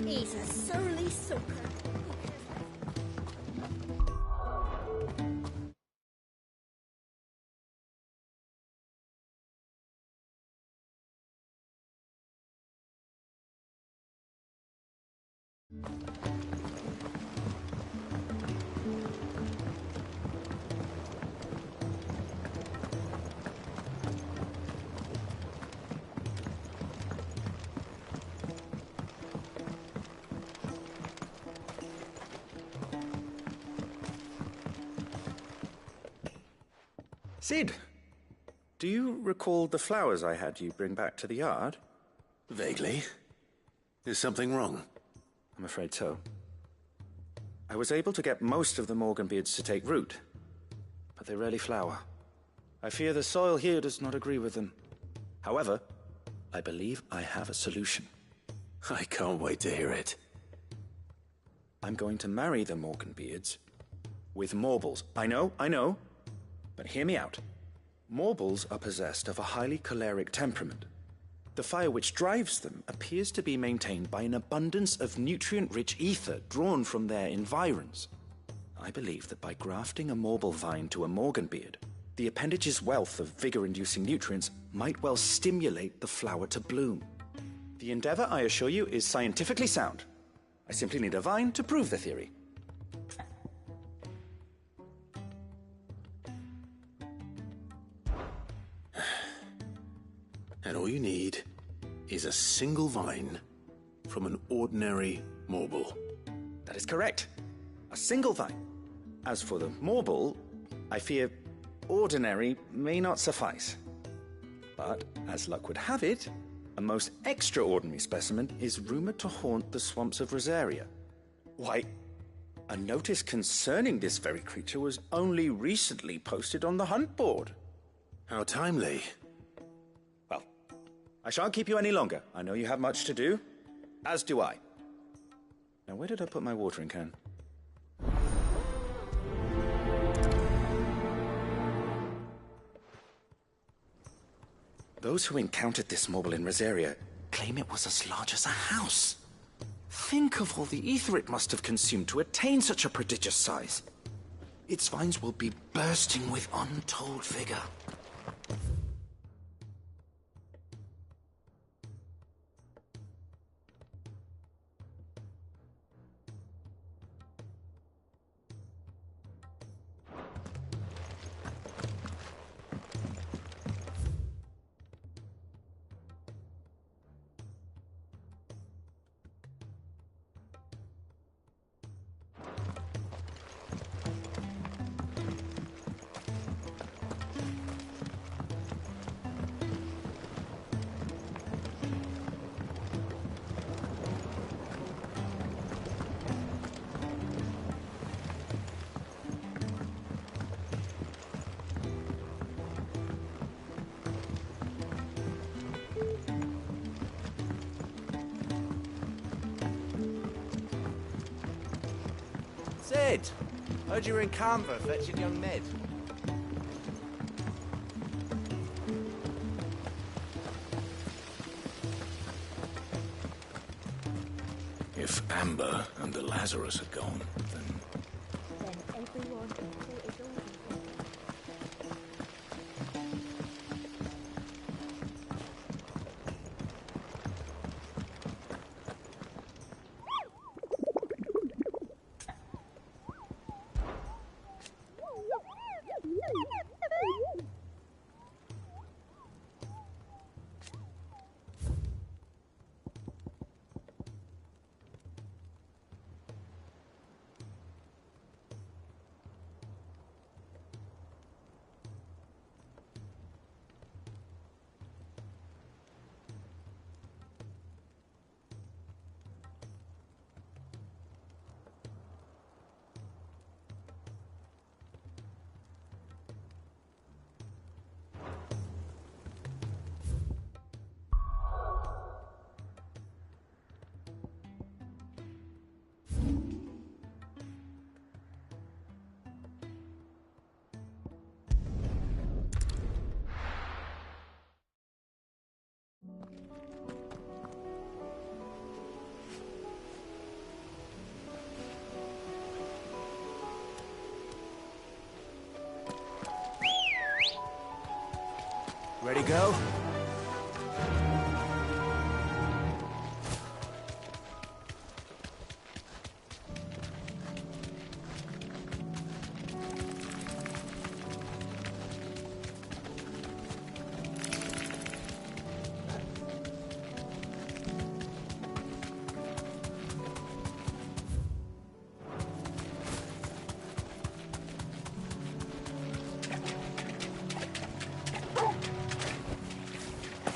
He's a surly soaker. Sid, do you recall the flowers I had you bring back to the yard? Vaguely. Is something wrong? I'm afraid so. I was able to get most of the Morganbeards to take root, but they rarely flower. I fear the soil here does not agree with them. However, I believe I have a solution. I can't wait to hear it. I'm going to marry the Morganbeards with Morbles. I know. But hear me out. Morbles are possessed of a highly choleric temperament. The fire which drives them appears to be maintained by an abundance of nutrient-rich ether drawn from their environs. I believe that by grafting a Morble vine to a Morganbeard, the appendage's wealth of vigor-inducing nutrients might well stimulate the flower to bloom. The endeavor, I assure you, is scientifically sound. I simply need a vine to prove the theory. And all you need is a single vine from an ordinary Morble. That is correct. A single vine. As for the Morble, I fear ordinary may not suffice. But, as luck would have it, a most extraordinary specimen is rumored to haunt the swamps of Rosaria. Why, a notice concerning this very creature was only recently posted on the hunt board. How timely. Well, I shan't keep you any longer. I know you have much to do, as do I. Now, where did I put my watering can? Those who encountered this Morble in Rosaria claim it was as large as a house. Think of all the ether it must have consumed to attain such a prodigious size. Its vines will be bursting with untold vigor. Sid! Heard you were in Canva fetching young Ned. If Amber and the Lazarus are gone, then... everyone will is over. Ready, go?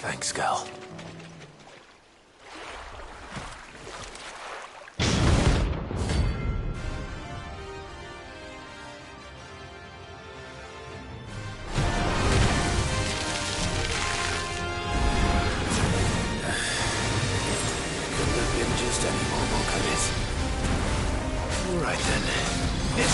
Thanks, Gal. Couldn't have been just any more, could it? Right then. This.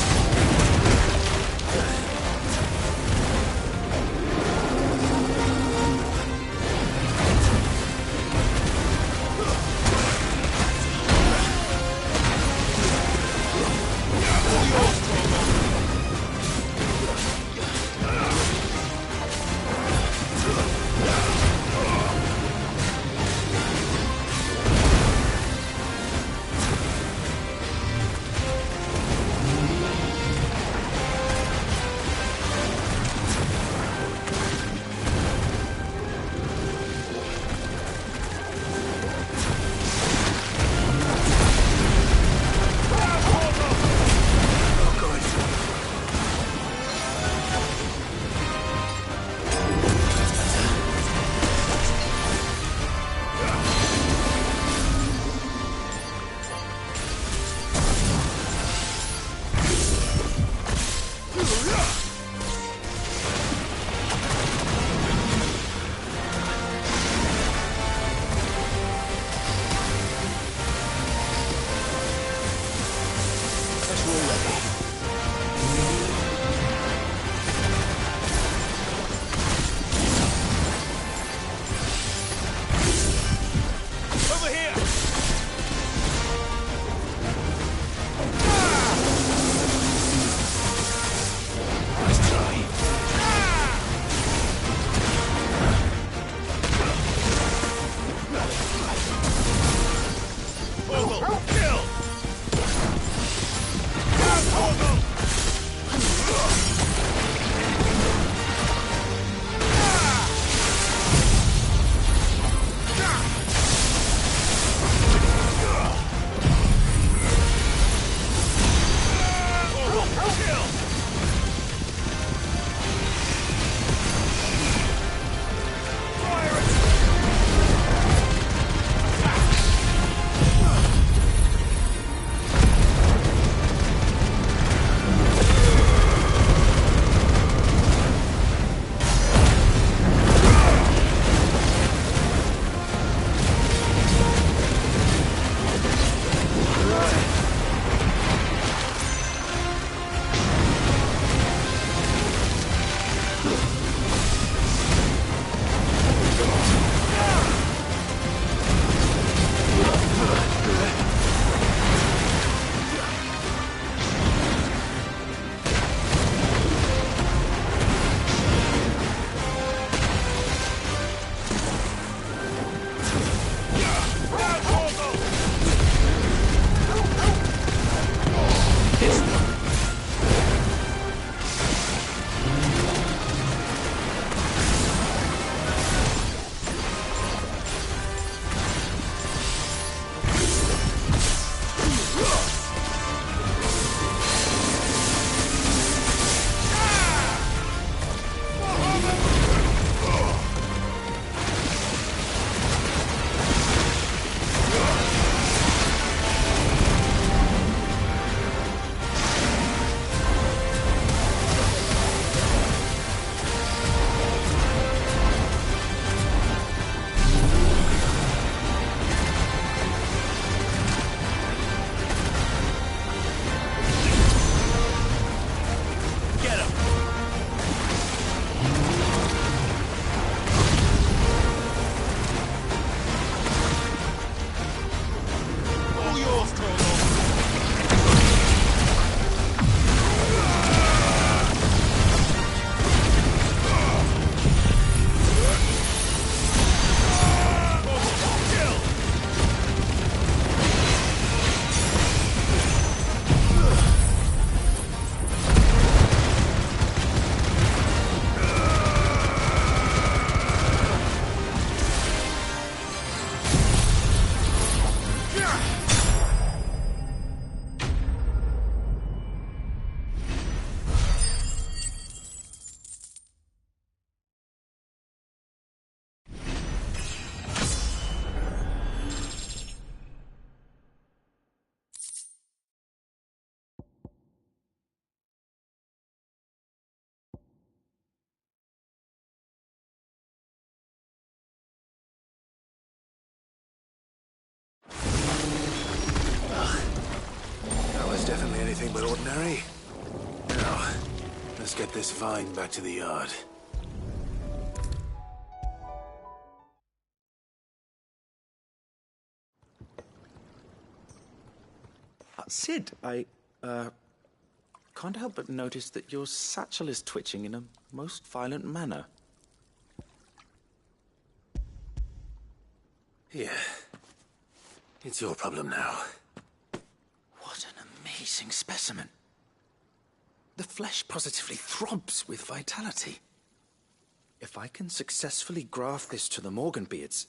anything but ordinary. Now, let's get this vine back to the yard. Sid, I can't help but notice that your satchel is twitching in a most violent manner. Here. It's your problem now. What an amazing specimen. The flesh positively throbs with vitality. If I can successfully graft this to the Morganbeards...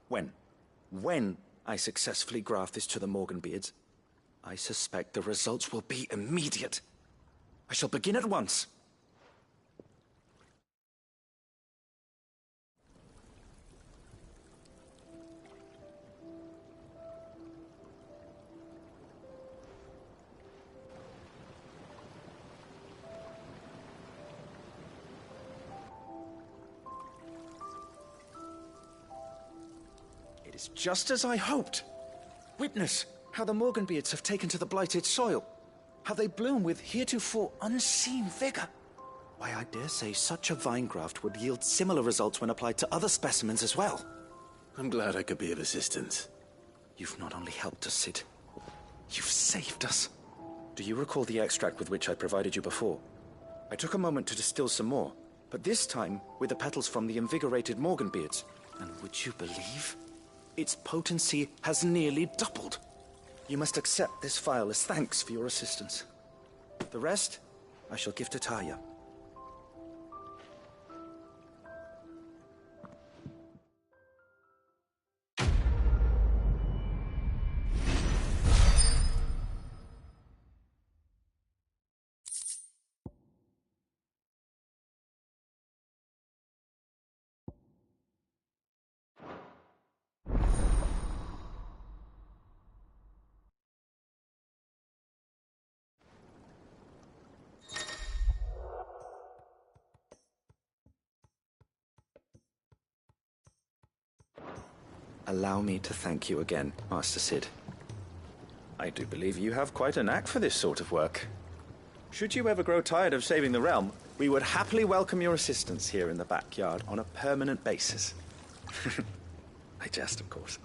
When I successfully graft this to the Morganbeards, I suspect the results will be immediate. I shall begin at once. It is just as I hoped. Witness how the Morganbeards have taken to the blighted soil. How they bloom with heretofore unseen vigor. Why, I dare say such a vine graft would yield similar results when applied to other specimens as well. I'm glad I could be of assistance. You've not only helped us, Sid, you've saved us. Do you recall the extract with which I provided you before? I took a moment to distill some more, but this time with the petals from the invigorated Morganbeards. And would you believe? Its potency has nearly doubled. You must accept this vial as thanks for your assistance. The rest, I shall give to Taya. Allow me to thank you again, Master Sid. I do believe you have quite a knack for this sort of work. Should you ever grow tired of saving the realm, we would happily welcome your assistance here in the backyard on a permanent basis. I jest, of course.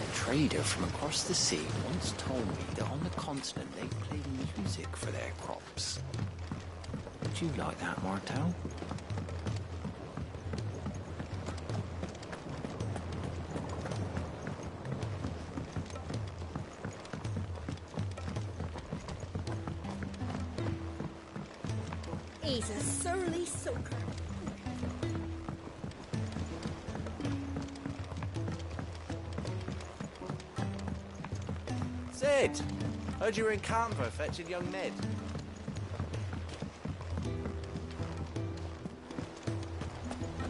A trader from across the sea once told me that on the continent they play music for their crops. Would you like that, Martel? He's a surly soaker. Sid! Heard you were in Canva fetching young Ned.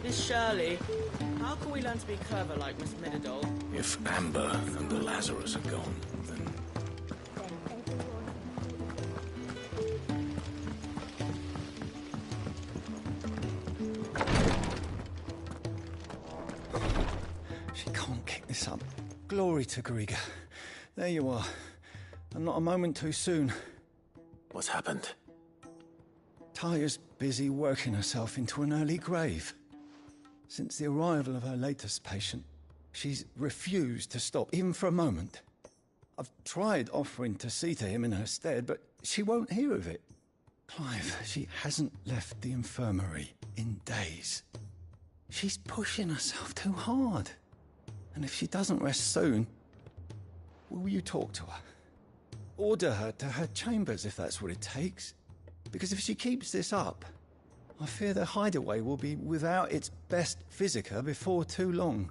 Miss Shirley, how can we learn to be clever like Miss Midadol? If Amber and the Lazarus are gone, then... She can't kick this up. Glory to Griga. There you are. And not a moment too soon. What's happened? Taya's busy working herself into an early grave. Since the arrival of her latest patient, she's refused to stop, even for a moment. I've tried offering to see to him in her stead, but she won't hear of it. Clive, she hasn't left the infirmary in days. She's pushing herself too hard. And if she doesn't rest soon, will you talk to her? Order her to her chambers if that's what it takes. Because if she keeps this up, I fear the hideaway will be without its best physica before too long.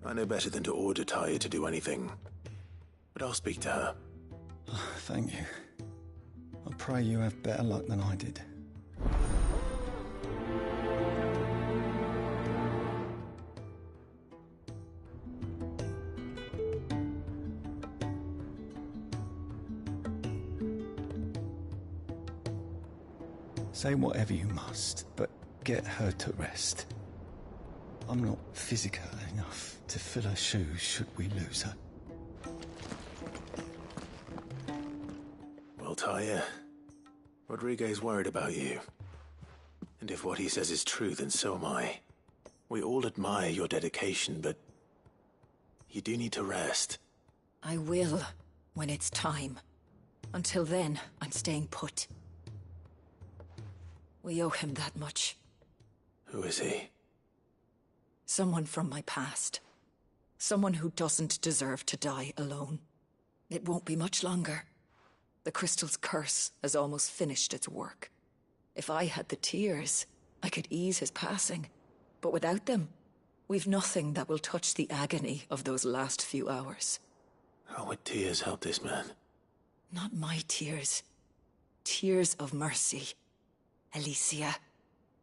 I know better than to order Taya to do anything. but I'll speak to her. Thank you. I pray you have better luck than I did. Say whatever you must, but get her to rest. I'm not physical enough to fill her shoes should we lose her. Well, Taya, Rodriguez's worried about you. And if what he says is true, then so am I. We all admire your dedication, but you do need to rest. I will, when it's time. Until then, I'm staying put. We owe him that much. Who is he? Someone from my past. Someone who doesn't deserve to die alone. It won't be much longer. The crystal's curse has almost finished its work. If I had the tears, I could ease his passing. But without them, we've nothing that will touch the agony of those last few hours. How would tears help this man? Not my tears. Tears of mercy. Alicia,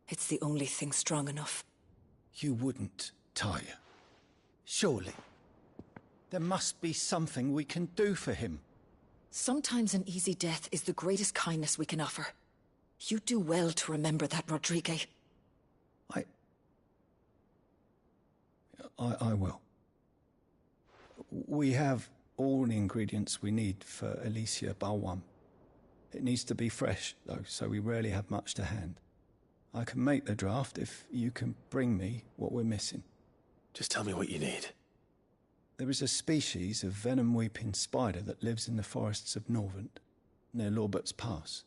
it's the only thing strong enough. You wouldn't, Taya. Surely. There must be something we can do for him. Sometimes an easy death is the greatest kindness we can offer. You do well to remember that, Rodriguez. I will. We have all the ingredients we need for Alicia Balwam. It needs to be fresh, though, so we rarely have much to hand. I can make the draft if you can bring me what we're missing. Just tell me what you need. There is a species of venom-weeping spider that lives in the forests of Norvent, near Lorbert's Pass.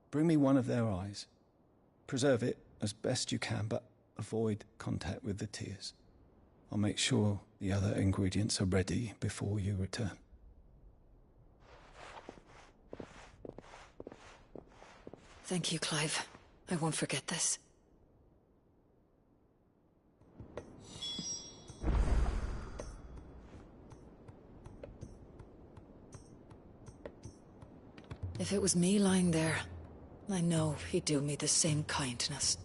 Bring me one of their eyes. Preserve it as best you can, but avoid contact with the tears. I'll make sure the other ingredients are ready before you return. Thank you, Clive. I won't forget this. If it was me lying there, I know he'd do me the same kindness.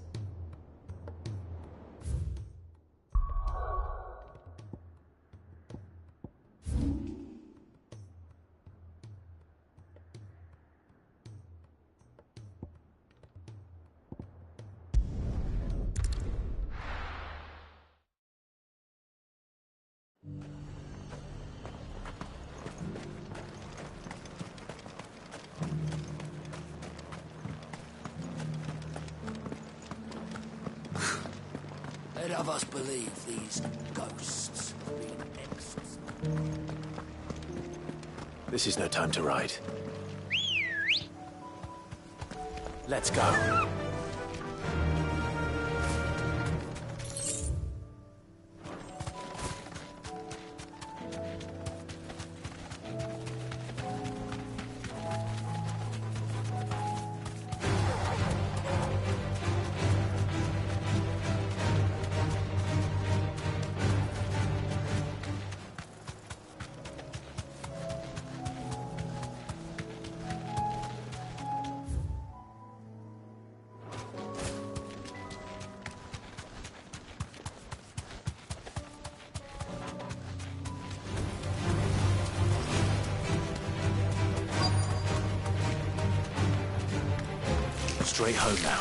Let of us believe these ghosts have been exorcised. This is no time to ride. Let's go. Straight home now.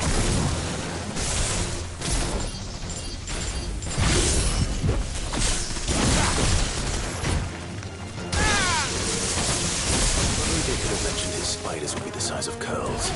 Maybe they could have mentioned his spiders would be the size of curls.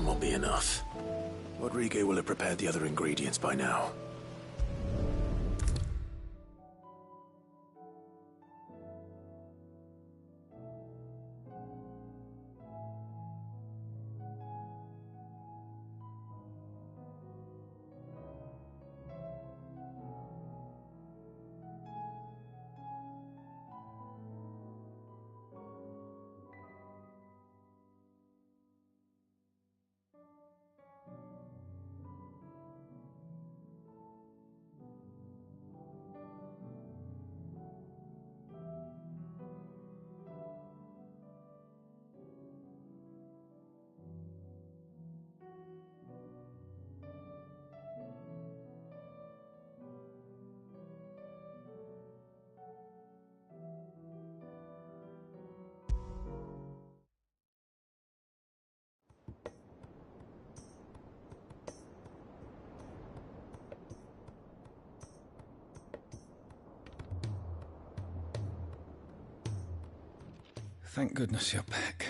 one won't be enough. Rodrigo will have prepared the other ingredients by now. Thank goodness you're back.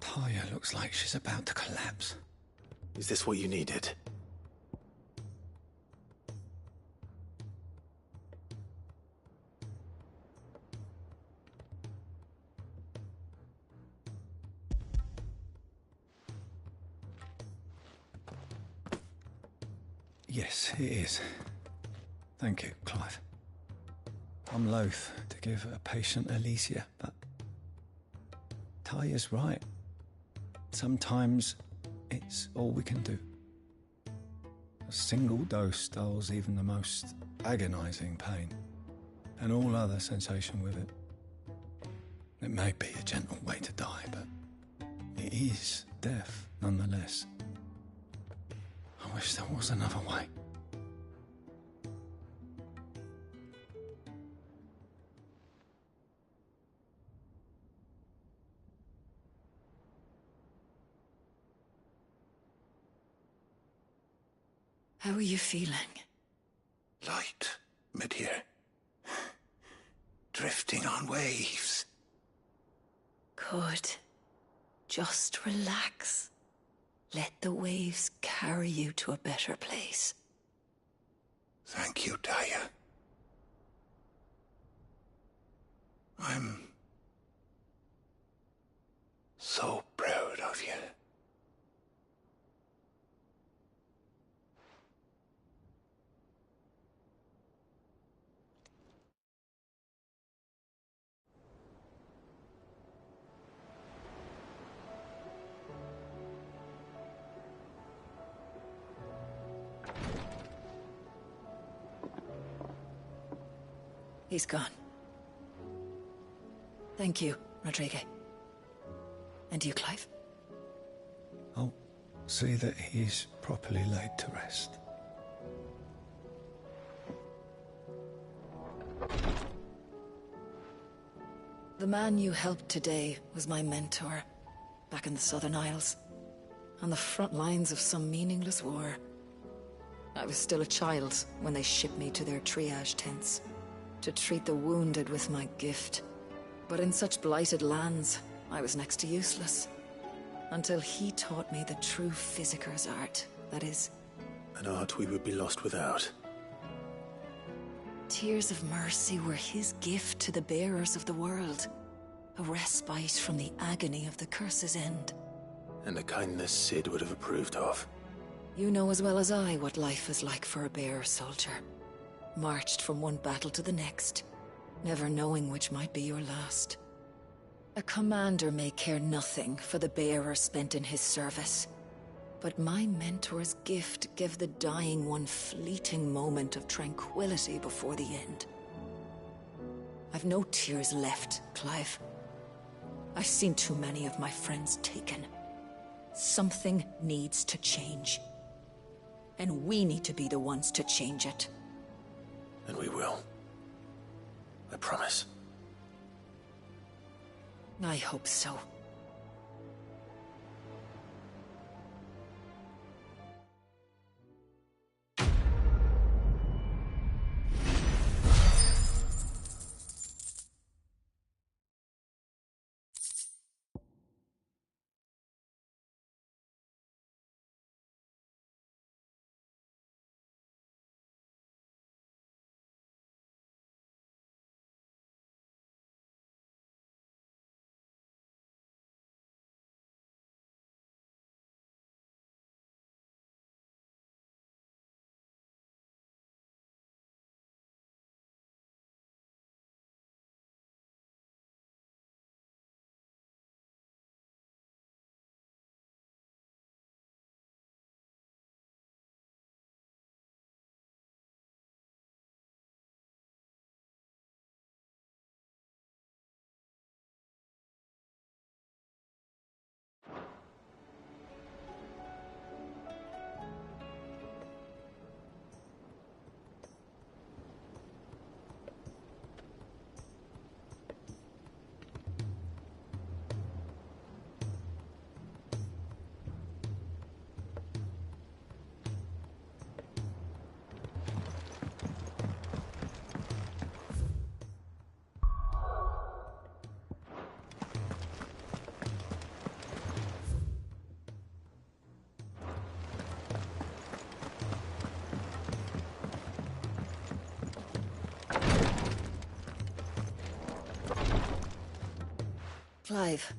Taya looks like she's about to collapse. Is this what you needed? Yes, it is. Thank you, Clive. I'm loath to give a patient Alicia, but Taya's right. Sometimes it's all we can do. A single dose dulls even the most agonizing pain, and all other sensation with it. It may be a gentle way to die, but it is death nonetheless. I wish there was another way. How are you feeling? Light, mid-here. Drifting on waves. Good. Just relax. Let the waves carry you to a better place. Thank you, Taya. I'm so proud of you. He's gone. Thank you, Rodrigo. And you, Clive? I'll see that he's properly laid to rest. The man you helped today was my mentor, back in the Southern Isles, on the front lines of some meaningless war. I was still a child when they shipped me to their triage tents, to treat the wounded with my gift. But in such blighted lands, I was next to useless. Until he taught me the true physicker's art, that is. An art we would be lost without. Tears of mercy were his gift to the bearers of the world. A respite from the agony of the curse's end. And a kindness Sid would have approved of. You know as well as I what life is like for a bearer soldier. Marched from one battle to the next, never knowing which might be your last. A commander may care nothing for the bearer spent in his service, but my mentor's gift gave the dying one fleeting moment of tranquility before the end. I've no tears left, Clive. I've seen too many of my friends taken. Something needs to change. And we need to be the ones to change it. And we will. I promise. I hope so. Clive,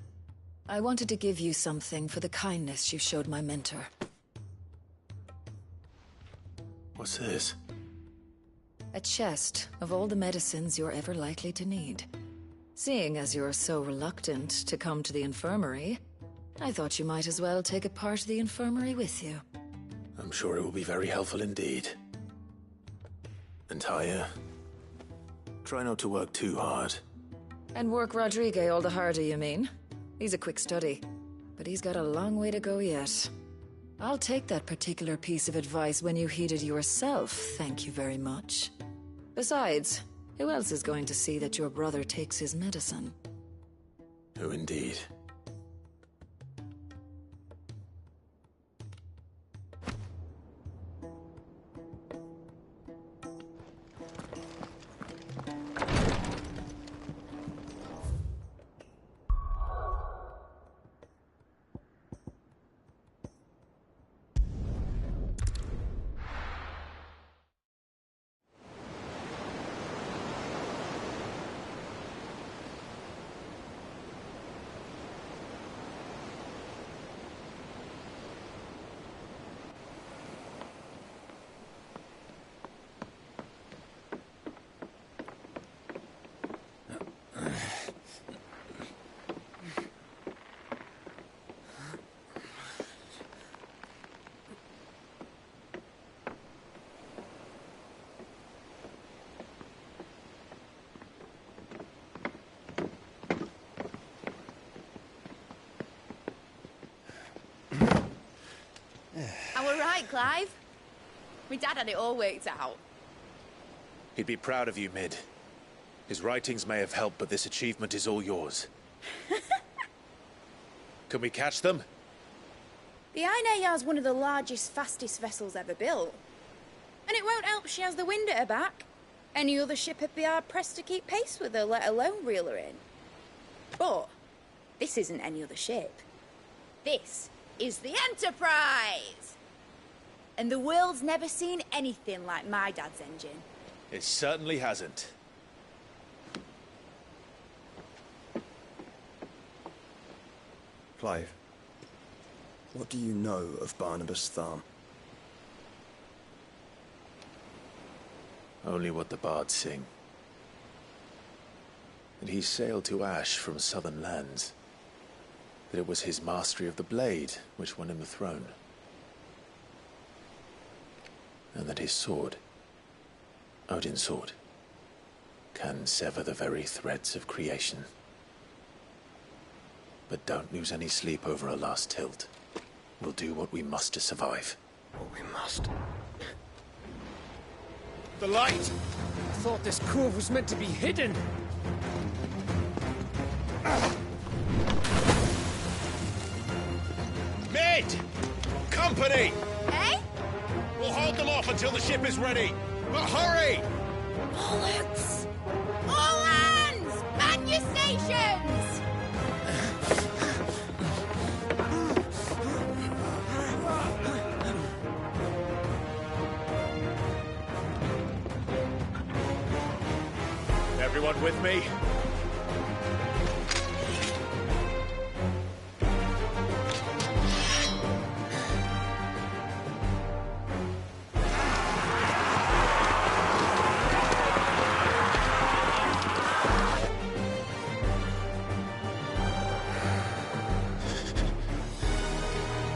I wanted to give you something for the kindness you showed my mentor. What's this? A chest of all the medicines you're ever likely to need. Seeing as you're so reluctant to come to the infirmary, I thought you might as well take a part of the infirmary with you. I'm sure it will be very helpful indeed. And Taya, try not to work too hard. And work Rodrigue all the harder, you mean? He's a quick study, but he's got a long way to go yet. I'll take that particular piece of advice when you heed it yourself, thank you very much. Besides, who else is going to see that your brother takes his medicine? Who indeed? Right, Clive? My dad had it all worked out. He'd be proud of you, Mid. His writings may have helped, but this achievement is all yours. Can we catch them? The Ainayar's one of the largest, fastest vessels ever built. And it won't help she has the wind at her back. Any other ship would be hard-pressed to keep pace with her, let alone reel her in. But this isn't any other ship. This is the Enterprise! And the world's never seen anything like my dad's engine. It certainly hasn't. Clive, what do you know of Barnabas Tharm? Only what the bards sing. That he sailed to Ash from southern lands. That it was his mastery of the blade which won him the throne. And that his sword, Odin's sword, can sever the very threads of creation. But don't lose any sleep over a last tilt. We'll do what we must to survive. What we must. The light! I thought this cove was meant to be hidden. Mid! Company! Eh? We'll hold them off until the ship is ready. But hurry! Bullets! All hands! Man your stations! Everyone with me?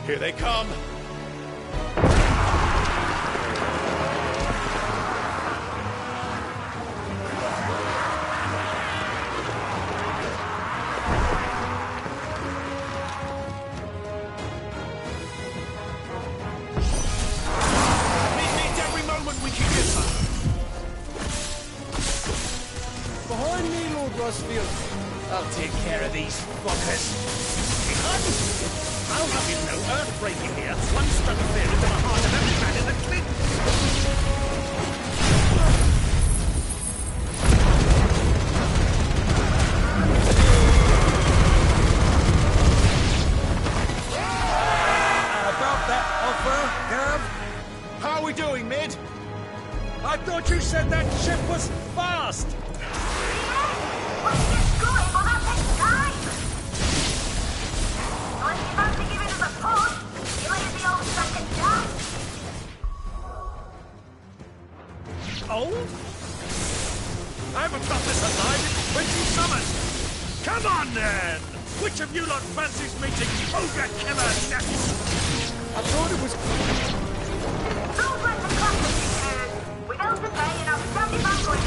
Here they come! Behind me, Lord Rosfield. I'll take care of these fuckers. I'll have you know, earthbreaking here. One struck fear into the heart of every man in the clit. About that offer, Gav? How are we doing, Mid? I thought you said that ship was fast! Old? I haven't got this alive in 20 summers! Come on then! Which of you lot fancies meeting Ogre Killer next? I thought it was... Sounds like the classic, we held the day and I'm standing by for it.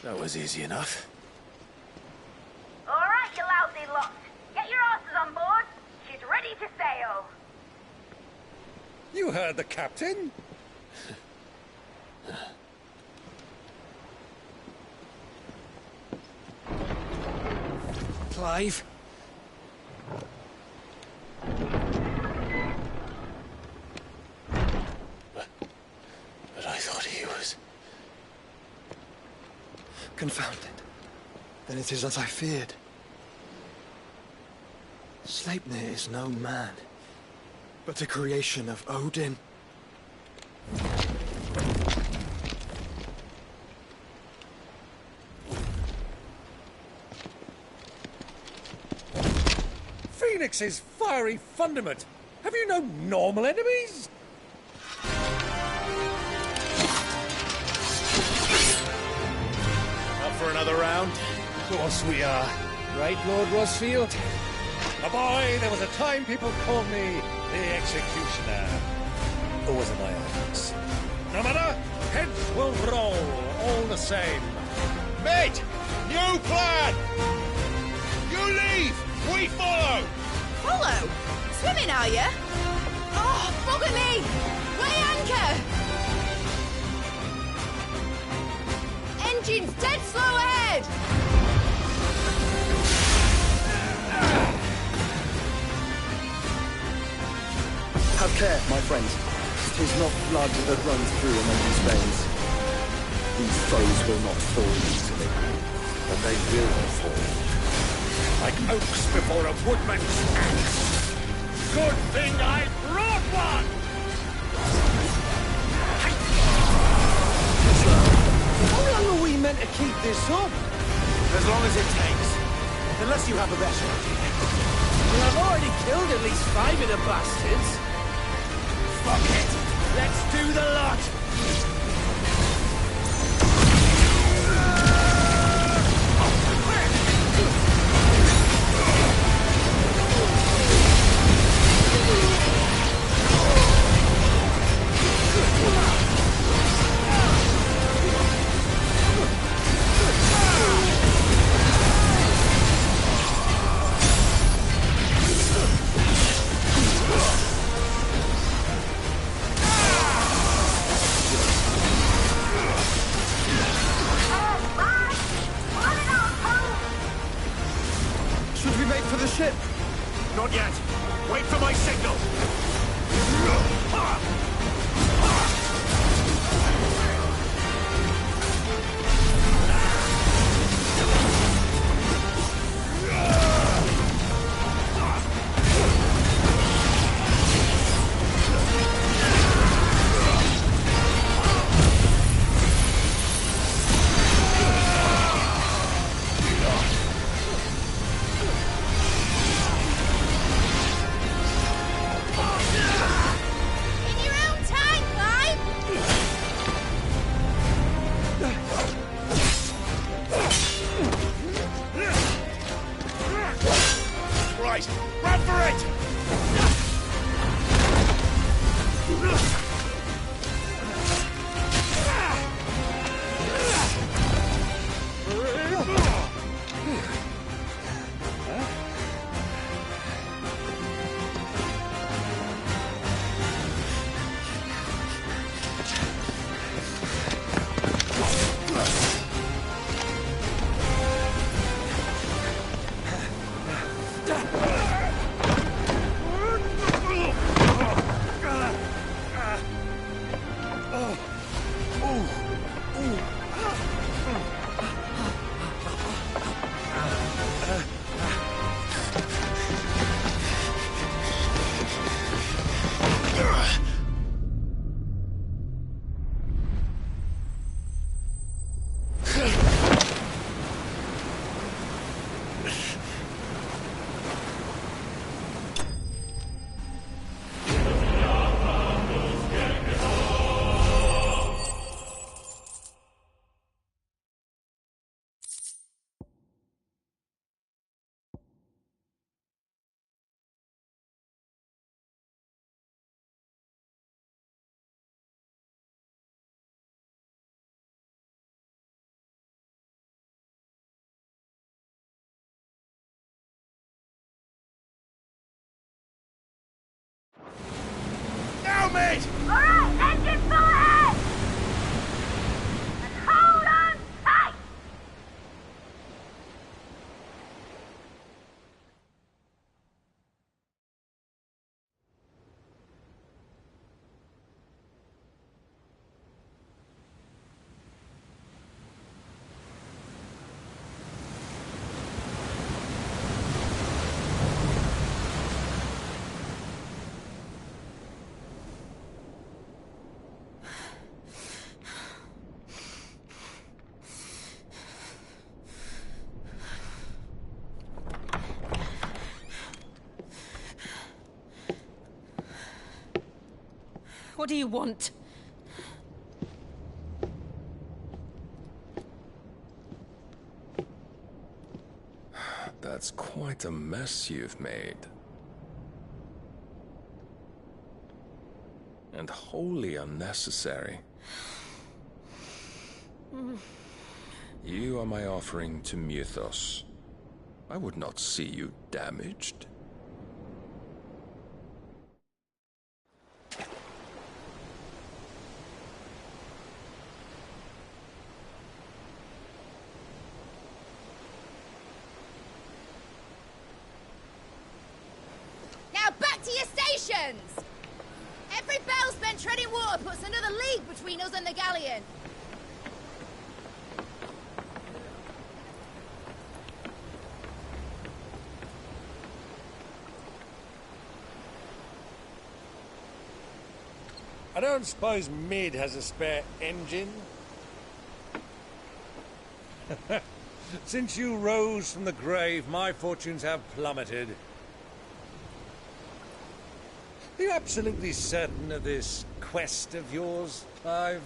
That was easy enough. All right, you lousy lot. Get your asses on board. She's ready to sail. You heard the captain? Clive? But I thought he was... Confounded. Then it is as I feared. Sleipnir is no man, but a creation of Odin. Phoenix's fiery fundament. Have you no normal enemies? For another round? Of course we are. Right, Lord Rosfield? A boy, there was a time people called me the Executioner. Or was it my Eikons? No matter, heads will roll, all the same. Mate! New plan! You leave! We follow! Follow? Swimming, are you? Oh, bugger me! Weigh anchor! Engine's dead slow ahead! Have care, my friends. 'Tis not blood that runs through a man's veins. These foes will not fall easily, but they will fall. Like oaks before a woodman's axe. Good thing I brought one! How long are we meant to keep this up? As long as it takes. Unless you have a better idea. Well, I've already killed at least 5 of the bastards. Fuck it! Let's do the lot! on, mate! Alright, engine full ahead! And hold on tight! What do you want? That's quite a mess you've made. And wholly unnecessary. You are my offering to Mythos. I would not see you damaged. Now back to your stations! Every bell spent treading water puts another league between us and the galleon. I don't suppose Mid has a spare engine? Since you rose from the grave, my fortunes have plummeted. Are you absolutely certain of this quest of yours, Clive?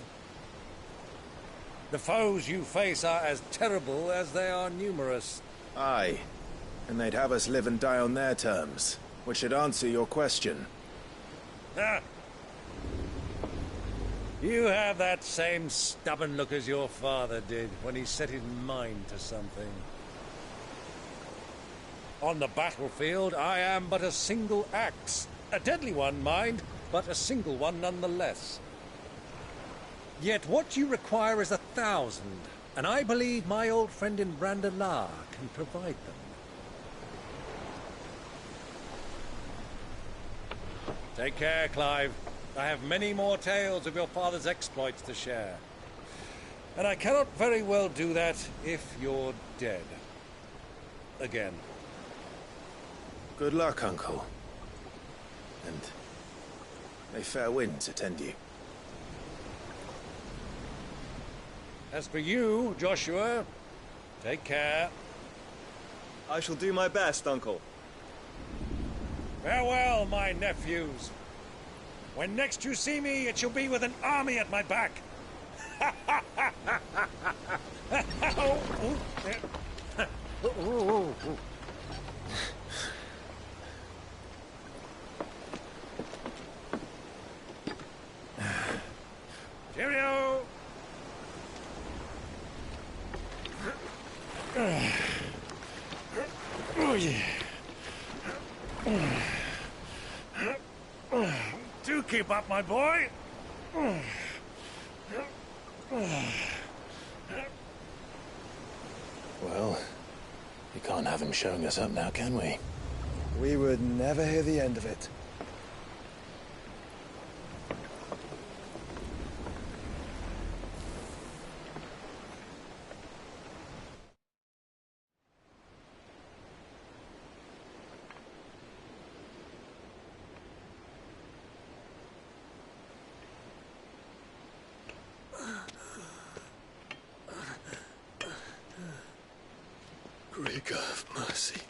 The foes you face are as terrible as they are numerous. Aye. And they'd have us live and die on their terms, which should answer your question. Ah. You have that same stubborn look as your father did when he set his mind to something. On the battlefield, I am but a single axe. A deadly one, mind, but a single one nonetheless. Yet what you require is 1,000, and I believe my old friend in Brandalar can provide them. Take care, Clive. I have many more tales of your father's exploits to share. And I cannot very well do that if you're dead. Again. Good luck, Uncle. And may fair winds attend you. As for you, Joshua, take care. I shall do my best, Uncle. Farewell, my nephews. When next you see me, it shall be with an army at my back. Cheerio! Oh, yeah. Do keep up, my boy. Well, we can't have him showing us up now, can we? We would never hear the end of it. Great God of mercy.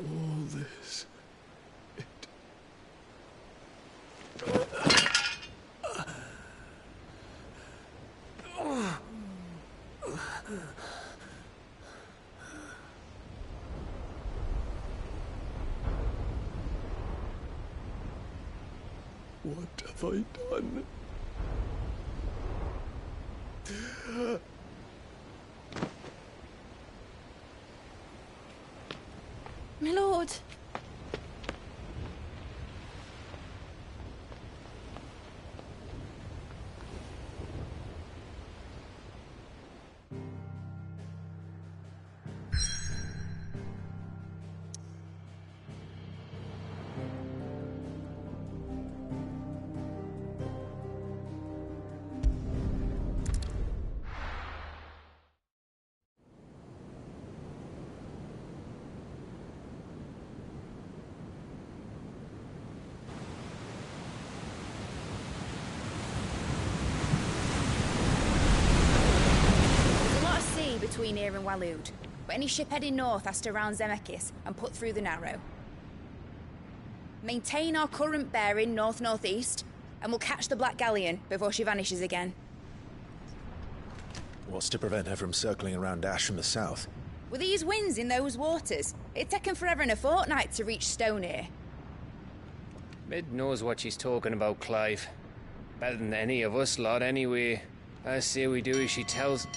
All this. What have I done? My lord. Between here and Waloed, but any ship heading north has to round Zemeckis and put through the Narrow. Maintain our current bearing north-northeast, and we'll catch the Black Galleon before she vanishes again. What's to prevent her from circling around Ash from the south? With these winds in those waters, it'd take 'em forever and a fortnight to reach Stonehere. Mid knows what she's talking about, Clive. Better than any of us lot, anyway. I say we do as she tells.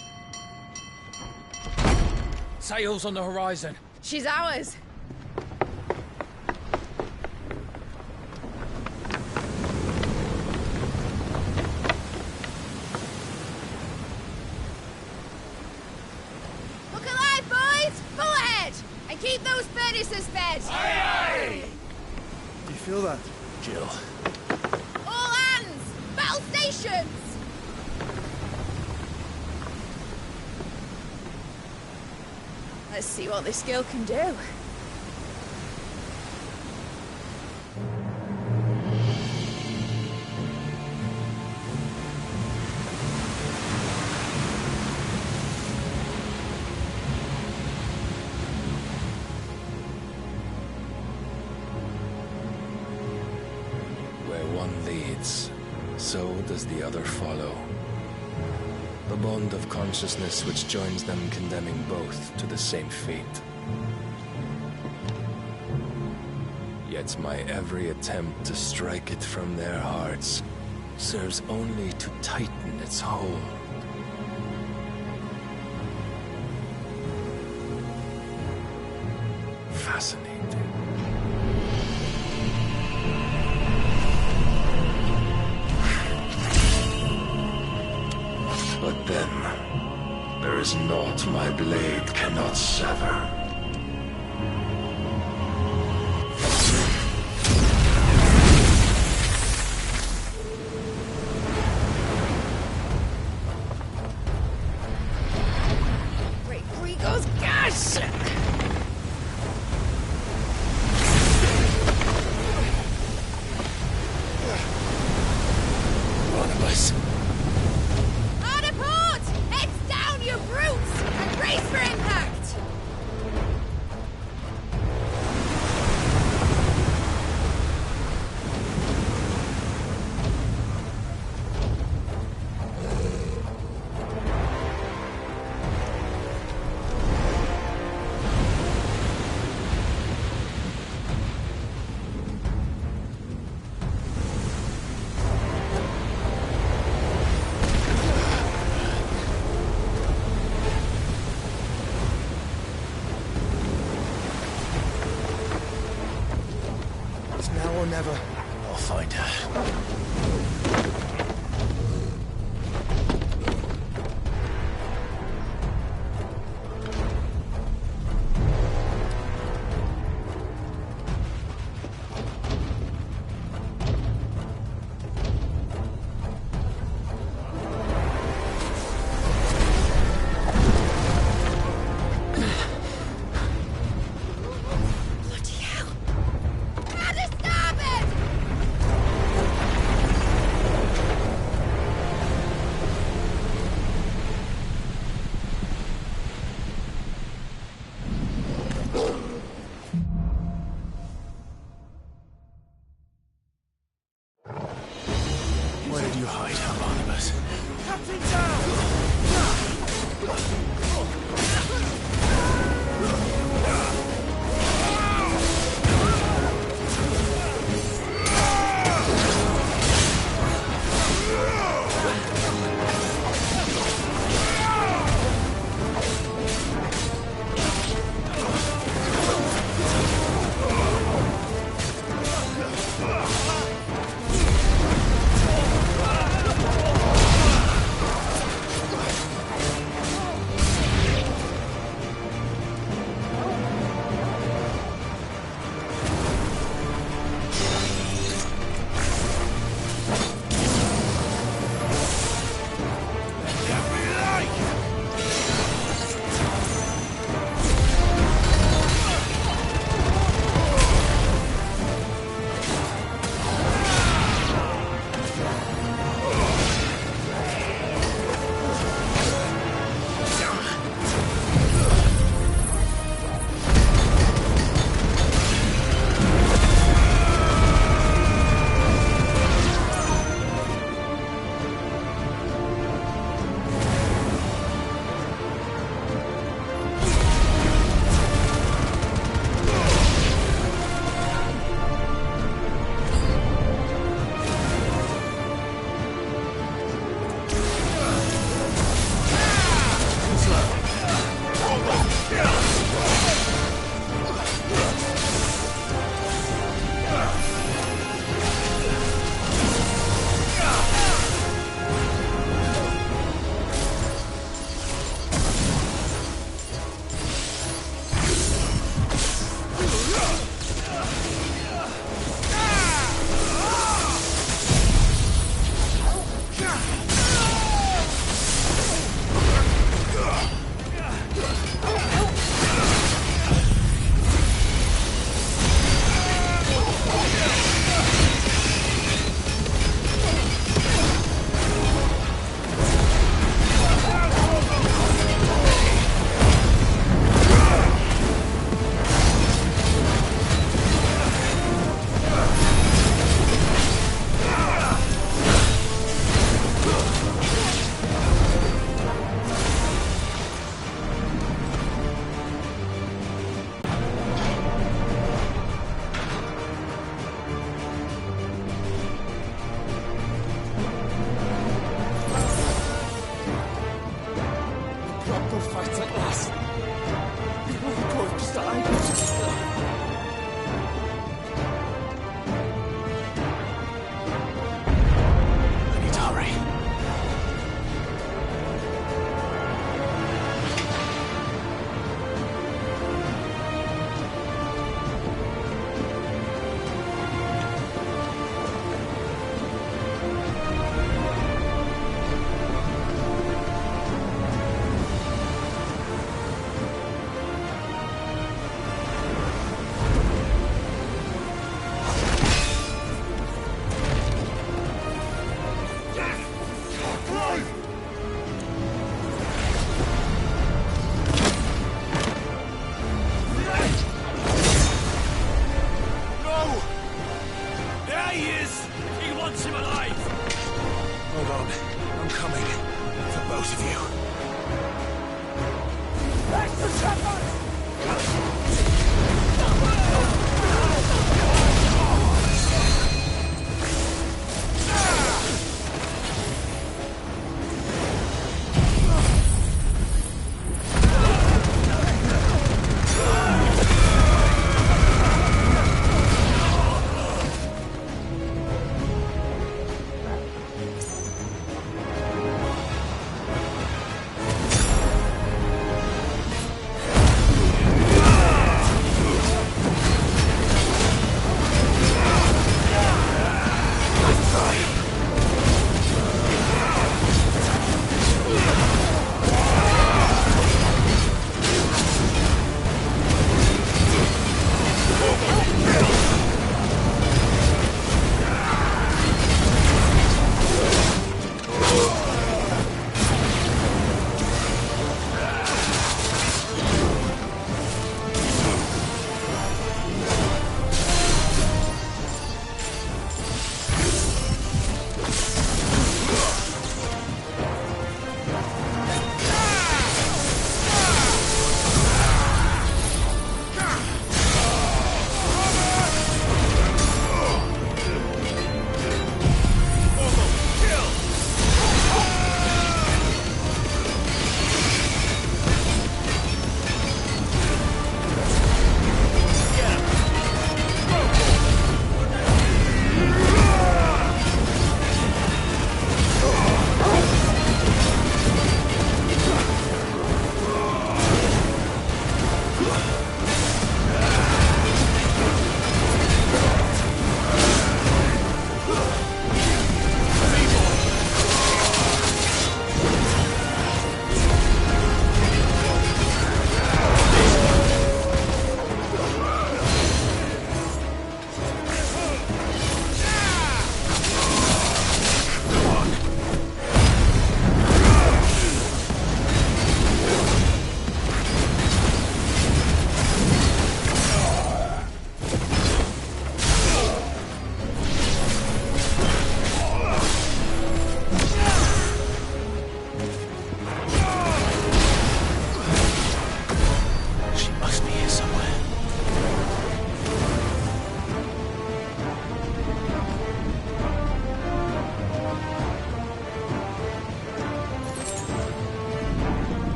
Sails on the horizon. She's ours. Look alive, boys! Full ahead! And keep those furnaces fed! Aye, aye! Do you feel that, Jill? All hands! Battle stations! Let's see what this girl can do. Where one leads, so does the other follow. The bond of consciousness which joins them condemning both to the same fate. Yet my every attempt to strike it from their hearts serves only to tighten its hold. Fascinating. But then, there is naught my blade cannot sever. Great Grigo's gosh! Barnabas. Never. I'll find her. Bloody hell! At the starboard!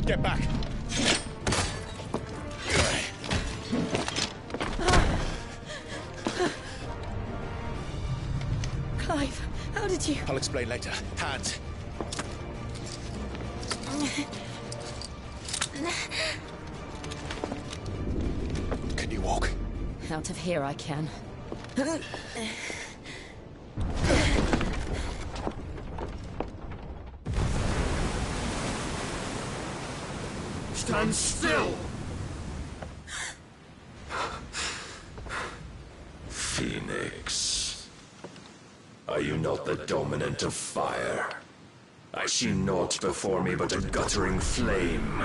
Get back! Clive, how did you... I'll explain later. Hands! Can you walk? Out of here I can. Stand still! Phoenix. Are you not the dominant of fire? I see naught before me but a guttering flame.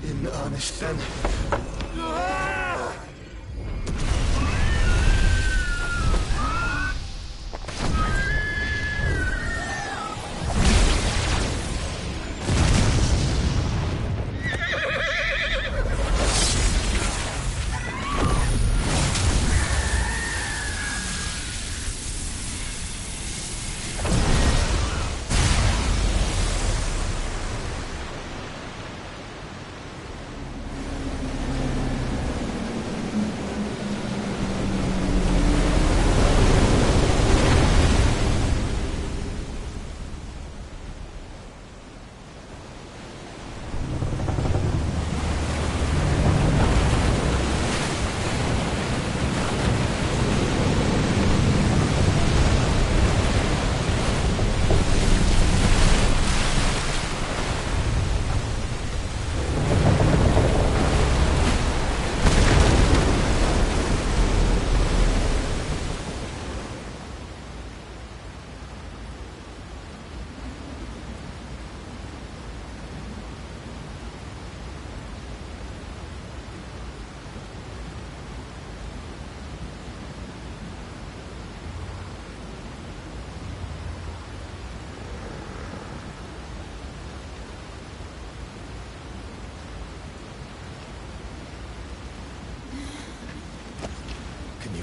In earnest, then.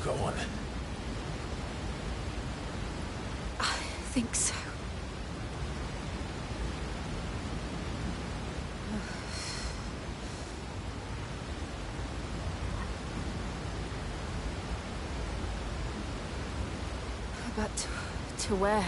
go on. I think so. But to where?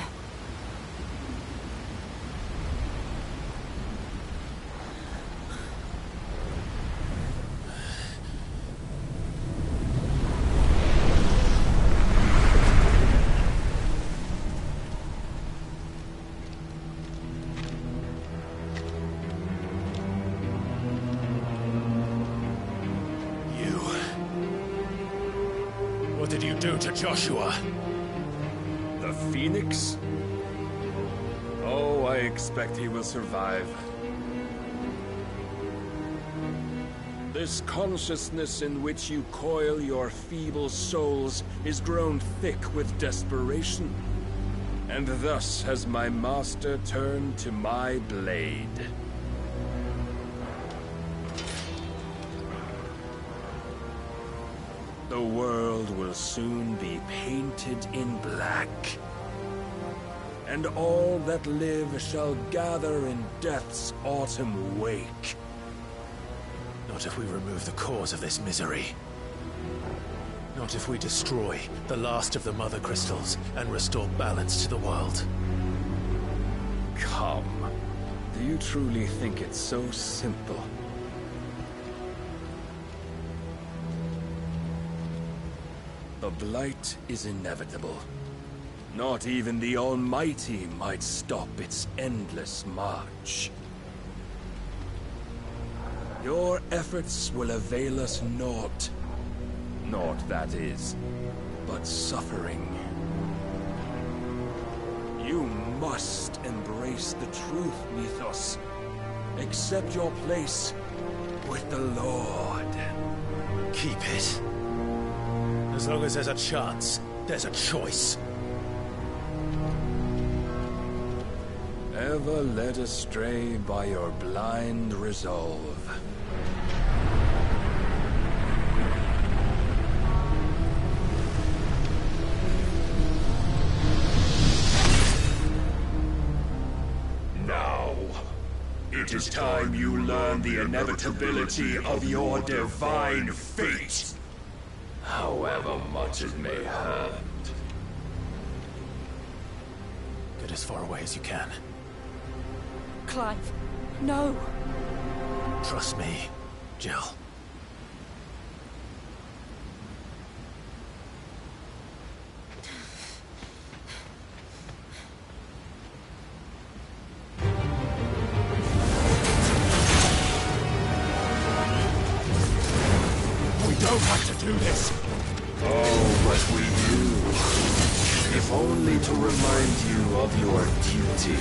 What did you do to Joshua? The Phoenix? Oh, I expect he will survive. This consciousness in which you coil your feeble souls is grown thick with desperation. And thus has my master turned to my blade. The world will soon be painted in black. And all that live shall gather in death's autumn wake. Not if we remove the cause of this misery. Not if we destroy the last of the Mother Crystals and restore balance to the world. Come. Do you truly think it's so simple? The Blight is inevitable. Not even the Almighty might stop its endless march. Your efforts will avail us naught. Naught, that is, but suffering. You must embrace the truth, Mythos. Accept your place with the Lord. Keep it. As long as there's a chance, there's a choice. Ever led astray by your blind resolve. Now, it is time you learn the inevitability of your divine fate. However much it may hurt. Get as far away as you can. Clive, no. Trust me, Jill. We don't have to do this. Oh, but we do. If only to remind you of your duty.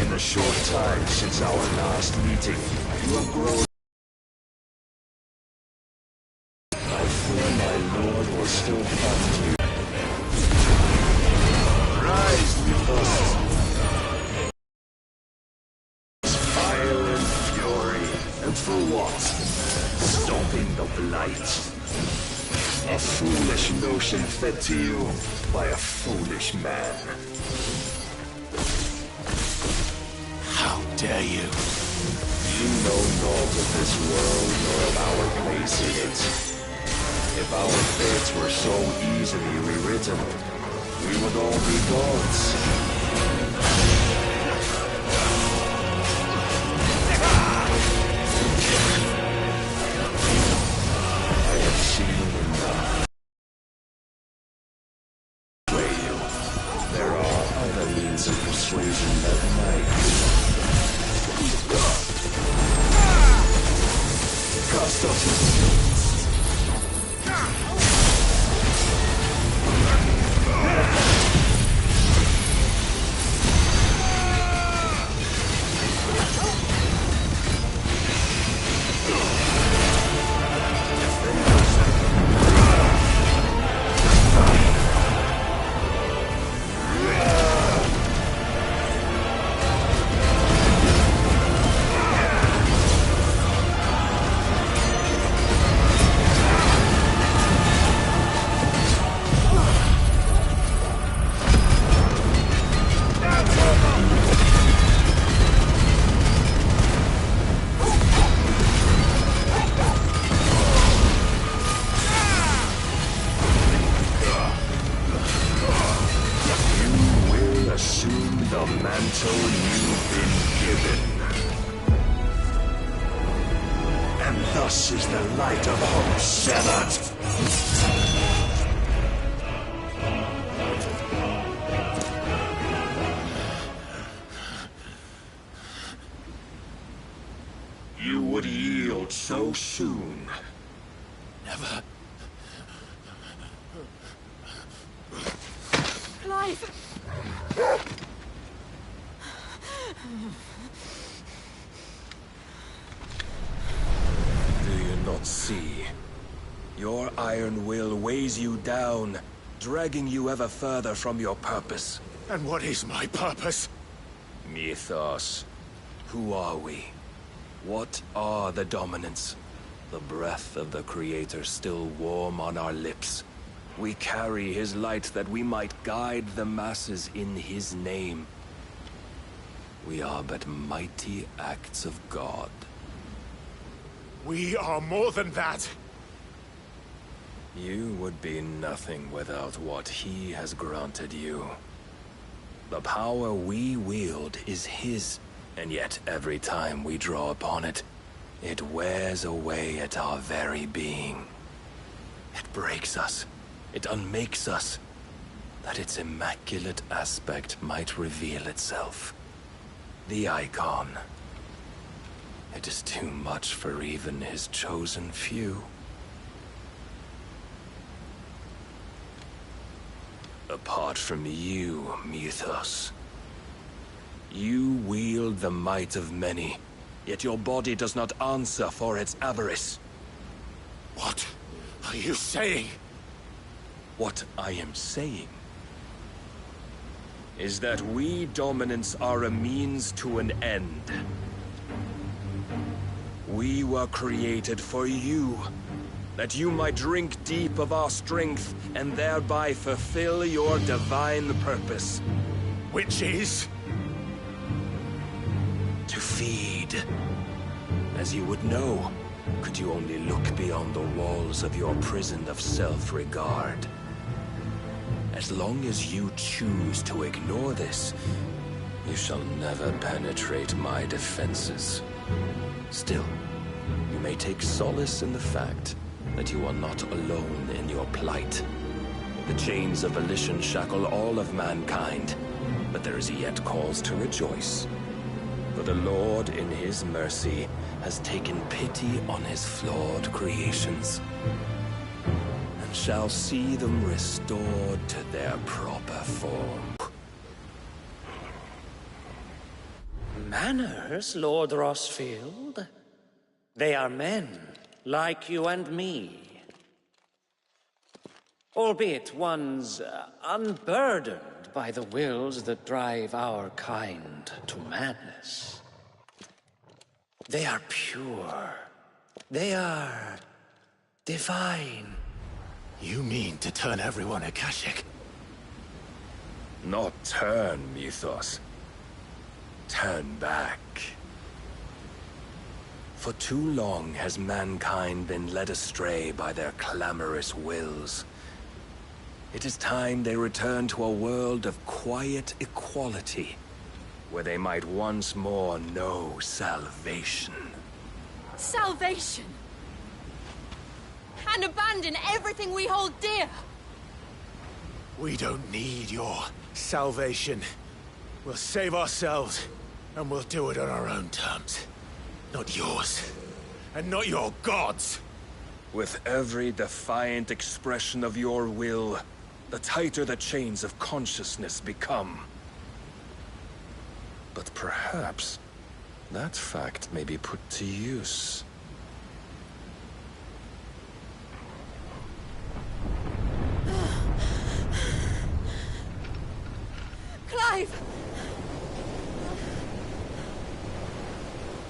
In the short time since our last meeting, you have grown. I fear my lord will still find you. Rise with us. Fire and fury. And for what? Stopping the Blight. A foolish notion fed to you by a foolish man. How dare you? You know naught of this world nor of our place in it. If our fates were so easily rewritten, we would all be gods. I have seen enough. There are other means of persuasion that might. Cast off his the mantle you've been given. And thus is the light of hope severed. You would yield so soon. Never. Clive! Do you not see? Your iron will weighs you down, dragging you ever further from your purpose. And what is my purpose? Mythos. Who are we? What are the dominants? The breath of the Creator still warm on our lips. We carry his light that we might guide the masses in his name. We are but mighty acts of God. We are more than that. You would be nothing without what he has granted you. The power we wield is his, and yet every time we draw upon it, it wears away at our very being. It breaks us. It unmakes us, that its immaculate aspect might reveal itself. The Eikon. It is too much for even his chosen few. Apart from you, Mythos, you wield the might of many, yet your body does not answer for its avarice. What are you saying? What I am saying is that we dominants are a means to an end. We were created for you, that you might drink deep of our strength and thereby fulfill your divine purpose. Which is? To feed. As you would know, could you only look beyond the walls of your prison of self-regard. As long as you choose to ignore this, you shall never penetrate my defenses. Still, you may take solace in the fact that you are not alone in your plight. The chains of volition shackle all of mankind, but there is yet cause to rejoice. For the Lord, in his mercy, has taken pity on his flawed creations, and shall see them restored to their proper form. Manners, Lord Rossfield? They are men, like you and me. Albeit ones unburdened by the wills that drive our kind to madness. They are pure. They are divine. You mean to turn everyone Akashic? Not turn, Mythos. Turn back. For too long has mankind been led astray by their clamorous wills. It is time they return to a world of quiet equality, where they might once more know salvation. Salvation! And abandon everything we hold dear! We don't need your salvation. We'll save ourselves, and we'll do it on our own terms. Not yours, and not your gods! With every defiant expression of your will, the tighter the chains of consciousness become. But perhaps that fact may be put to use. Clive!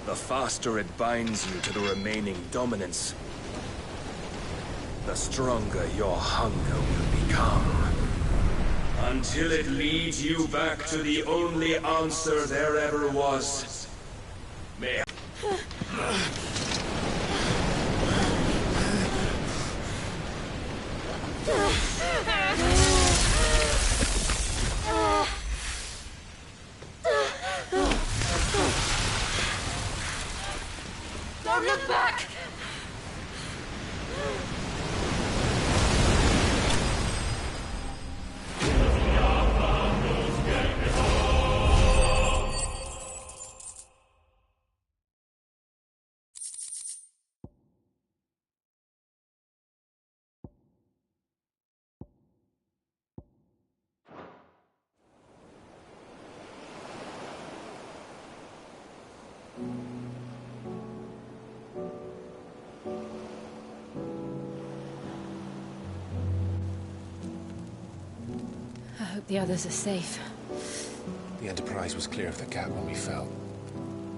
The faster it binds you to the remaining dominance, the stronger your hunger will become. Until it leads you back to the only answer there ever was. May Look back! I hope the others are safe. The Enterprise was clear of the gap when we fell.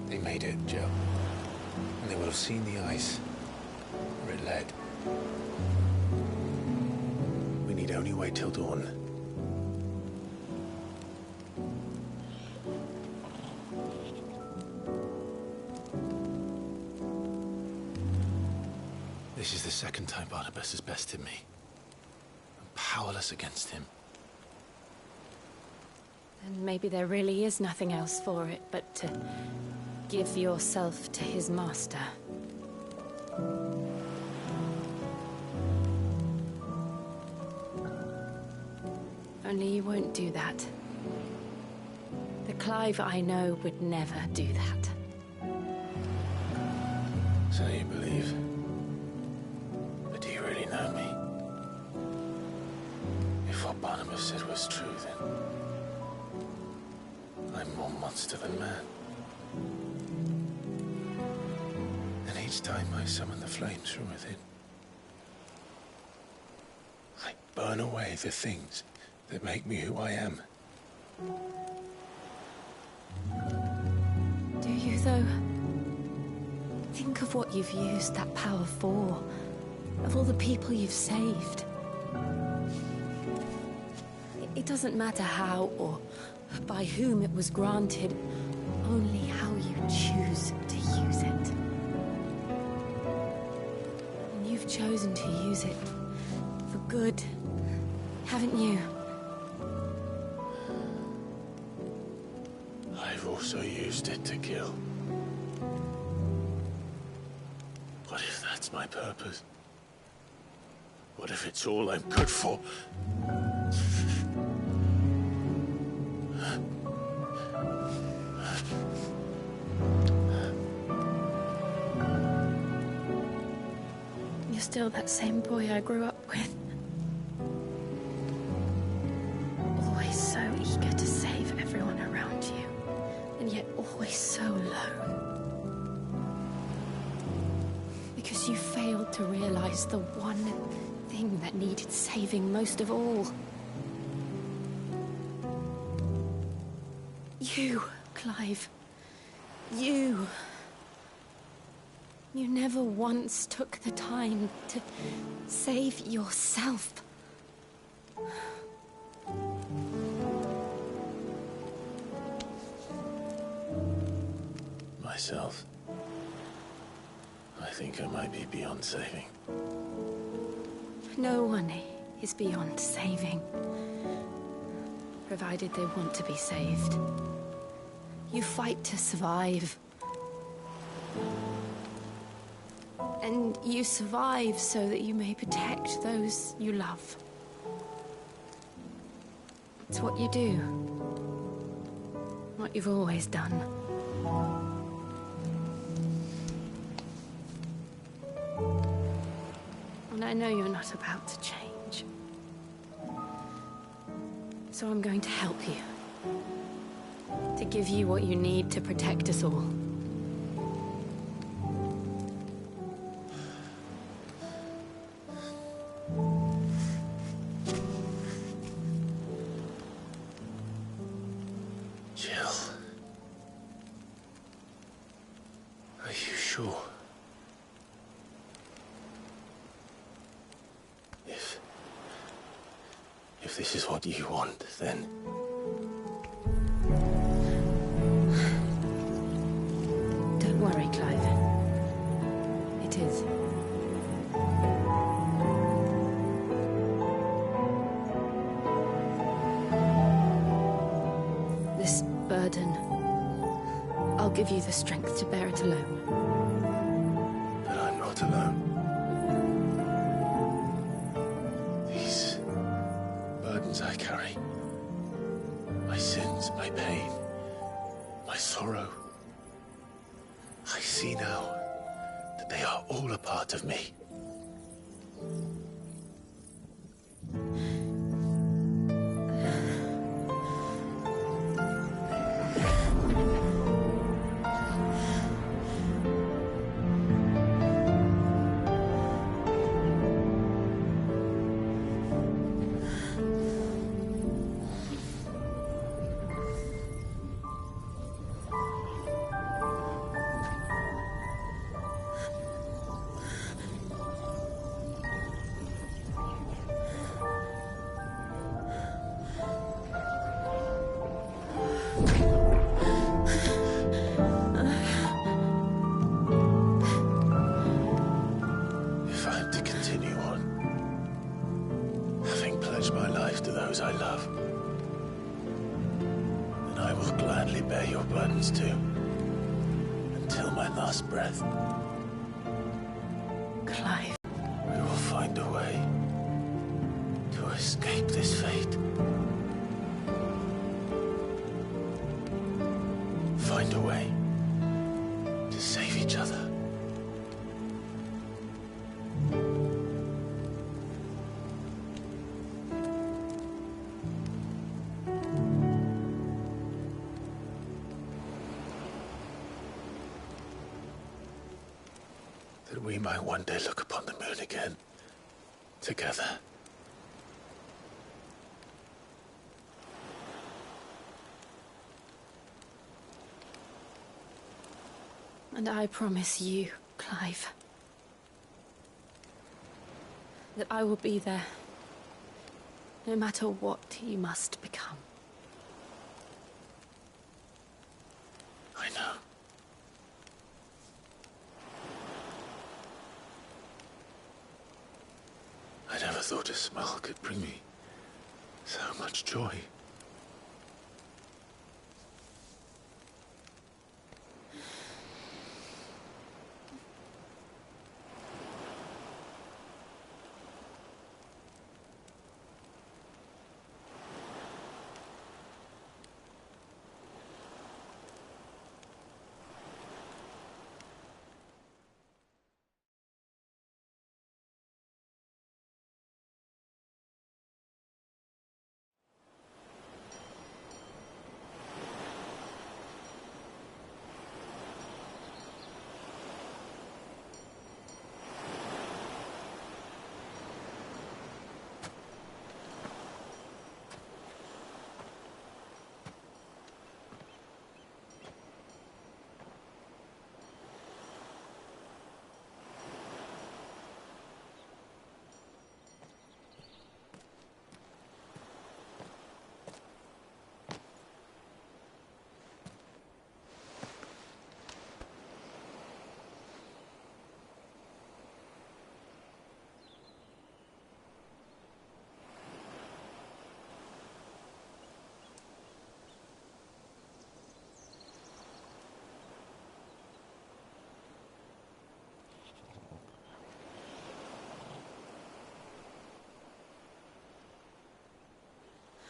They made it, Jill. And they will have seen the ice where it led. We need only wait till dawn. This is the second time Barnabas has bested me. I'm powerless against him. And maybe there really is nothing else for it but to give yourself to his master. Only you won't do that. The Clive I know would never do that. So you believe? But do you really know me? If what Barnabas said was true, then I'm more monster than man. And each time I summon the flames from within, I burn away the things that make me who I am. Do you, though? Think of what you've used that power for. Of all the people you've saved. It doesn't matter how or by whom it was granted, only how you choose to use it. And you've chosen to use it for good, haven't you? I've also used it to kill. What if that's my purpose? What if it's all I'm good for? You're still that same boy I grew up with. Always so eager to save everyone around you, and yet always so alone. Because you failed to realize the one thing that needed saving most of all. You, Clive. You. You never once took the time to save yourself. Myself. I think I might be beyond saving. No one is beyond saving, provided they want to be saved. You fight to survive. And you survive so that you may protect those you love. It's what you do. What you've always done. And I know you're not about to change. So I'm going to help you. To give you what you need to protect us all. Jill. Are you sure? If this is what you want, then... Don't worry, Clive. It is. This burden, I'll give you the strength to bear it alone. not alone. These burdens I carry, my sins, my pain, my sorrow, I see now that they are all a part of me. That we might one day look upon the moon again, together. And I promise you, Clive, that I will be there, no matter what you must become. I know. I never thought a smile could bring me so much joy.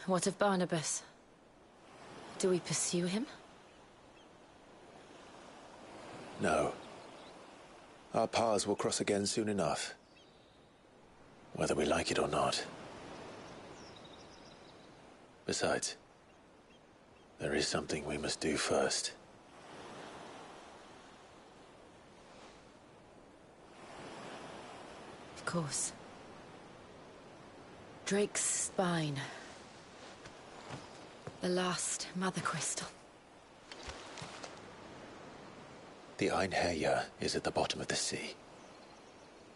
What of Barnabas? Do we pursue him? No. Our paths will cross again soon enough. Whether we like it or not. Besides, there is something we must do first. Of course. Drake's spine. The last Mother Crystal. The Einherjar is at the bottom of the sea.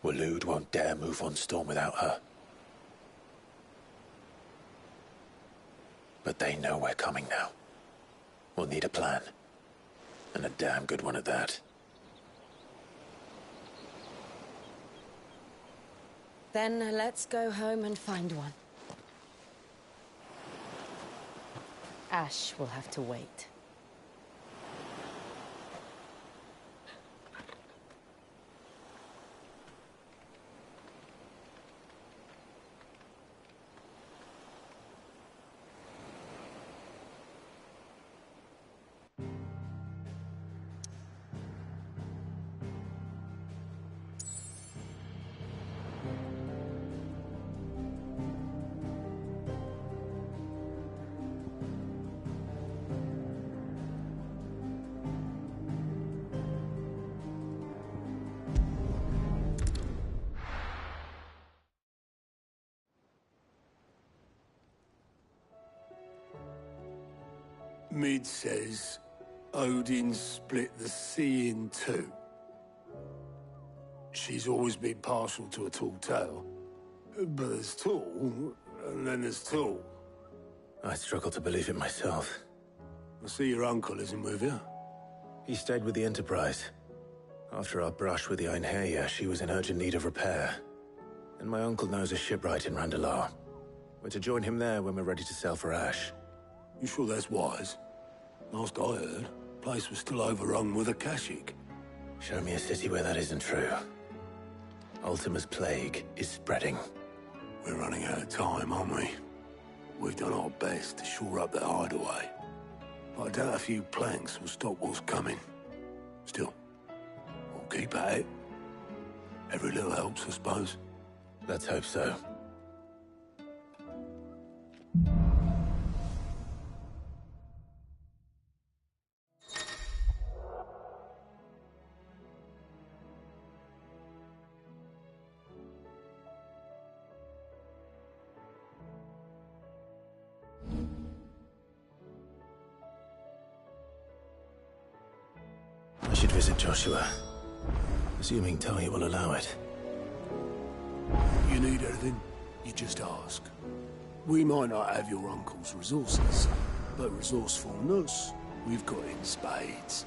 Waloed won't dare move on Storm without her. But they know we're coming now. We'll need a plan. And a damn good one at that. Then let's go home and find one. Ash will have to wait. Mid says Odin split the sea in two. She's always been partial to a tall tale. But there's tall, and then there's tall. I struggle to believe it myself. I see your uncle isn't with you. He stayed with the Enterprise. After our brush with the Einherja, she was in urgent need of repair. And my uncle knows a shipwright in Randalar. We're to join him there when we're ready to sail for Ash. You sure that's wise? Last I heard, the place was still overrun with Akashic. Show me a city where that isn't true. Ultima's plague is spreading. We're running out of time, aren't we? We've done our best to shore up that hideaway. But I doubt a few planks will stop what's coming. Still, we'll keep at it. Every little helps, I suppose. Let's hope so. I should visit Joshua, assuming Talia will allow it. You need anything, you just ask. We might not have your uncle's resources, but resourcefulness, we've got in spades.